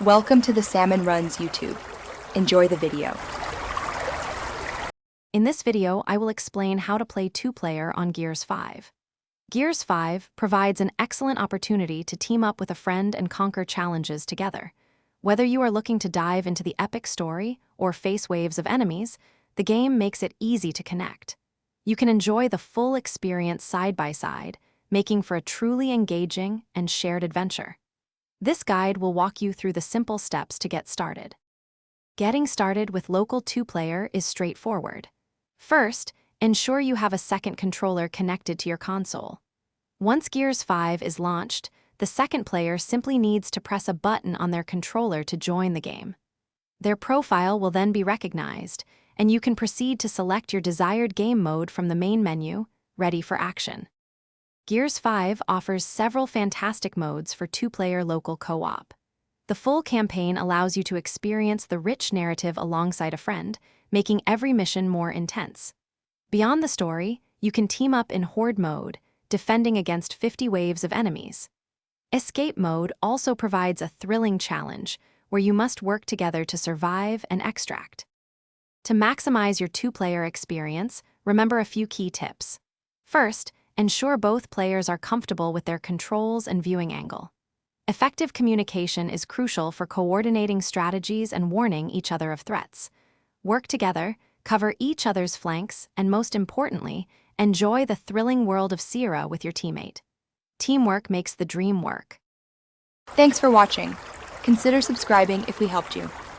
Welcome to the Salmon Runs YouTube. Enjoy the video. In this video, I will explain how to play two-player on Gears 5. Gears 5 provides an excellent opportunity to team up with a friend and conquer challenges together. Whether you are looking to dive into the epic story or face waves of enemies, the game makes it easy to connect. You can enjoy the full experience side by side, making for a truly engaging and shared adventure. This guide will walk you through the simple steps to get started. Getting started with local two-player is straightforward. First, ensure you have a second controller connected to your console. Once Gears 5 is launched, the second player simply needs to press a button on their controller to join the game. Their profile will then be recognized, and you can proceed to select your desired game mode from the main menu, ready for action. Gears 5 offers several fantastic modes for two-player local co-op. The full campaign allows you to experience the rich narrative alongside a friend, making every mission more intense. Beyond the story, you can team up in Horde mode, defending against 50 waves of enemies. Escape mode also provides a thrilling challenge, where you must work together to survive and extract. To maximize your two-player experience, remember a few key tips. First, ensure both players are comfortable with their controls and viewing angle. Effective communication is crucial for coordinating strategies and warning each other of threats. Work together, cover each other's flanks, and most importantly, enjoy the thrilling world of Sierra with your teammate. Teamwork makes the dream work. Thanks for watching. Consider subscribing if we helped you.